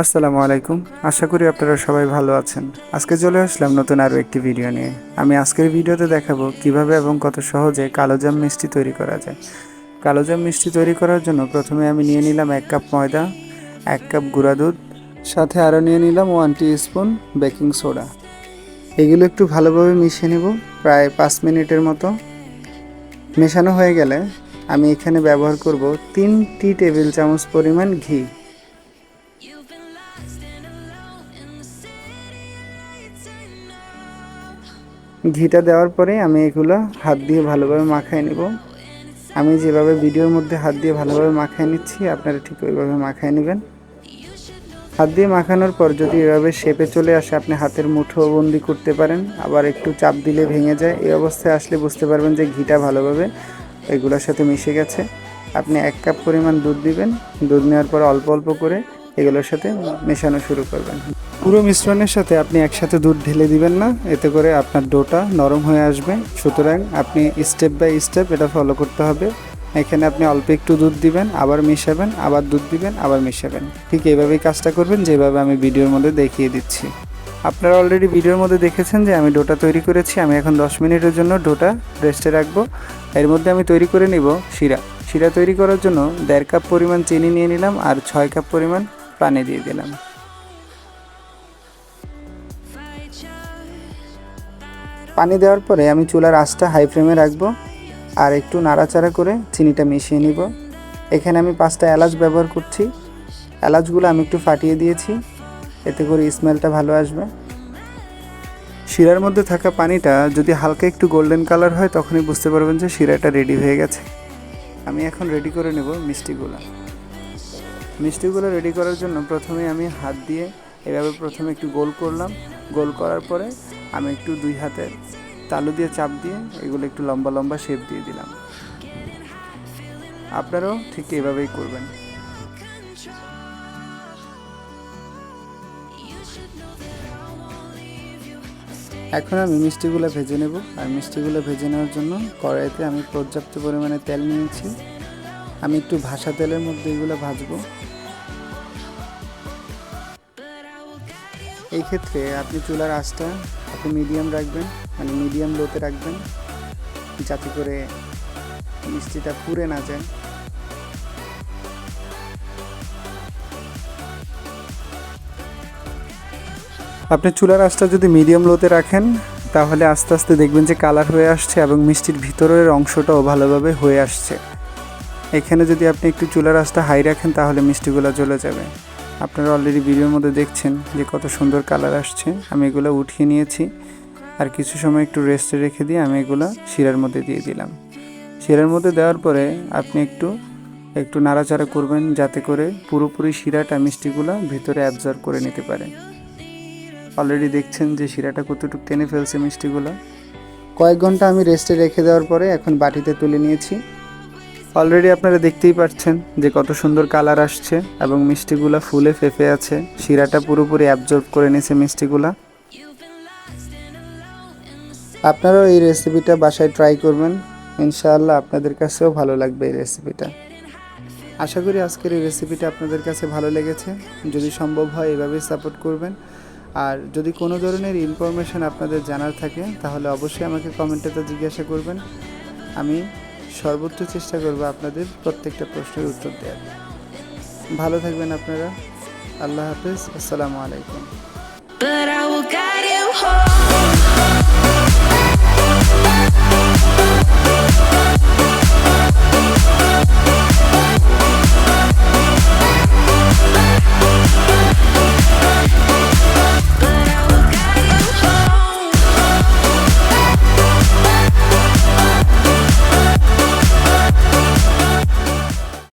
আসসালামু আলাইকুম। আশা করি আপনারা সবাই ভালো আছেন। আজকে চলে আসলাম নতুন আরও একটি ভিডিও নিয়ে। আমি আজকের ভিডিওতে দেখাবো কিভাবে এবং কত সহজে কালোজাম মিষ্টি তৈরি করা যায়। কালোজাম মিষ্টি তৈরি করার জন্য প্রথমে আমি নিয়ে নিলাম 1 কাপ ময়দা, 1 কাপ গুঁড়া দুধ, সাথে আরও নিয়ে নিলাম 1 টিস্পুন বেকিং সোডা। এগুলো একটু ভালোভাবে মিশিয়ে নেব প্রায় 5 মিনিটের মতো। মেশানো হয়ে গেলে আমি এখানে ব্যবহার করব 3 টেবিল চামচ পরিমাণ ঘি। ঘিটা দেওয়ার পরে আমি এগুলো হাত দিয়ে ভালোভাবে মাখায় নেব। আমি যেভাবে ভিডিওর মধ্যে হাত দিয়ে ভালোভাবে মাখায় নিচ্ছি, আপনারা ঠিক ওইভাবে মাখায় নেবেন। হাত দিয়ে মাখানোর পর যদি এভাবে শেপে চলে আসে, আপনি হাতের মুঠো বন্দি করতে পারেন, আবার একটু চাপ দিলে ভেঙে যায়। এই অবস্থায় আসলে বুঝতে পারবেন যে ঘিটা ভালোভাবে এগুলোর সাথে মিশে গেছে। আপনি 1 কাপ পরিমাণ দুধ দিবেন। দুধ নেওয়ার পর অল্প অল্প করে এগুলোর সাথে মেশানো শুরু করবেন। পুরো মিশ্রণের সাথে আপনি একসাথে দুধ ঢেলে দিবেন না, এতে করে আপনার ডোটা নরম হয়ে আসবে। সুতরাং আপনি স্টেপ বাই স্টেপ এটা ফলো করতে হবে। এখানে আপনি অল্প একটু দুধ দিবেন, আবার মিশাবেন, আবার দুধ দিবেন, আবার মিশাবেন। ঠিক এইভাবেই কাজটা করবেন যেভাবে আমি ভিডিওর মধ্যে দেখিয়ে দিচ্ছি। আপনারা অলরেডি ভিডিওর মধ্যে দেখেছেন যে আমি ডোটা তৈরি করেছি। আমি এখন 10 মিনিটের জন্য ডোটা রেস্টে রাখবো। এর মধ্যে আমি তৈরি করে নিব শিরা। শিরা তৈরি করার জন্য 1.5 কাপ পরিমাণ চিনি নিয়ে নিলাম আর 6 কাপ পরিমাণ পানি দিয়ে দিলাম। পানি দেওয়ার পরে আমি চুলার আঁচটা হাই ফ্লেমে রাখবো আর একটু নাড়াচাড়া করে চিনিটা মিশিয়ে নিব। এখানে আমি 5টা এলাচ ব্যবহার করছি। এলাচগুলো আমি একটু ফাটিয়ে দিয়েছি, এতে করে স্মেলটা ভালো আসবে। শিরার মধ্যে থাকা পানিটা যদি হালকা একটু গোল্ডেন কালার হয়, তখনই বুঝতে পারবেন যে শিরাটা রেডি হয়ে গেছে। আমি এখন রেডি করে নেব মিষ্টিগুলো। মিষ্টিগুলো রেডি করার জন্য প্রথমে আমি হাত দিয়ে এভাবে প্রথমে একটু গোল করলাম। গোল করার পরে আমি একটু 2 হাতের তালু দিয়ে চাপ দিয়ে এগুলো একটু লম্বা লম্বা শেপ দিয়ে দিলাম। আপনারাও ঠিক এভাবেই করবেন। এখন আমি মিষ্টিগুলো ভেজে নেব। আর মিষ্টিগুলো ভেজে নেওয়ার জন্য কড়াইতে আমি পর্যাপ্ত পরিমাণে তেল নিয়েছি। আমি একটু ভাসা তেলের মধ্যে এগুলো ভাজবো। এই ক্ষেত্রে আপনি চুলার আঁচটা আপনি মিডিয়াম রাখবেন, মানে মিডিয়াম লোতে রাখবেন, যাতে করে মিষ্টিটা পুড়ে না যায়। আপনি চুলার আঁচটা যদি মিডিয়াম লোতে রাখেন, তাহলে আস্তে আস্তে দেখবেন যে কালার হয়ে আসছে এবং মিষ্টির ভিতরের অংশটাও ভালোভাবে হয়ে আসছে। এখানে যদি আপনি একটু চুলার আঁচটা হাই রাখেন, তাহলে মিষ্টিগুলো জ্বলে যাবে। আপনারা অলরেডি ভিডিওর মধ্যে দেখছেন যে কত সুন্দর কালার আসছে। আমি এগুলো উঠিয়ে নিয়েছি আর কিছু সময় একটু রেস্টে রেখে দিয়ে আমি এগুলো শিরার মধ্যে দিয়ে দিলাম। শিরার মধ্যে দেওয়ার পরে আপনি একটু নাড়াচাড়া করবেন, যাতে করে পুরোপুরি শিরাটা মিষ্টিগুলো ভিতরে অ্যাবজর্ব করে নিতে পারে। অলরেডি দেখছেন যে শিরাটা কতটুকু টেনে ফেলছে মিষ্টিগুলো। কয়েক ঘন্টা আমি রেস্টে রেখে দেওয়ার পরে এখন বাটিতে তুলে নিয়েছি। অলরেডি আপনারা দেখতেই পাচ্ছেন যে কত সুন্দর কালার আসছে এবং মিষ্টিগুলো ফুলে ফেঁপে আছে। শিরাটা পুরোপুরি অ্যাবজর্ব করে নিয়েছে মিষ্টিগুলা। আপনারাও এই রেসিপিটা বাসায় ট্রাই করবেন, ইনশাআল্লাহ আপনাদের কাছেও ভালো লাগবে এই রেসিপিটা। আশা করি আজকের এই রেসিপিটা আপনাদের কাছে ভালো লেগেছে। যদি সম্ভব হয় এভাবেই সাপোর্ট করবেন। আর যদি কোনো ধরনের ইনফরমেশান আপনাদের জানার থাকে, তাহলে অবশ্যই আমাকে কমেন্টে জিজ্ঞাসা করবেন। আমি সর্বোচ্চ চেষ্টা করব আপনাদের প্রত্যেকটা প্রশ্নের উত্তর দেওয়ার। ভালো থাকবেন আপনারা। আল্লাহ হাফেজ। আসসালামু আলাইকুম।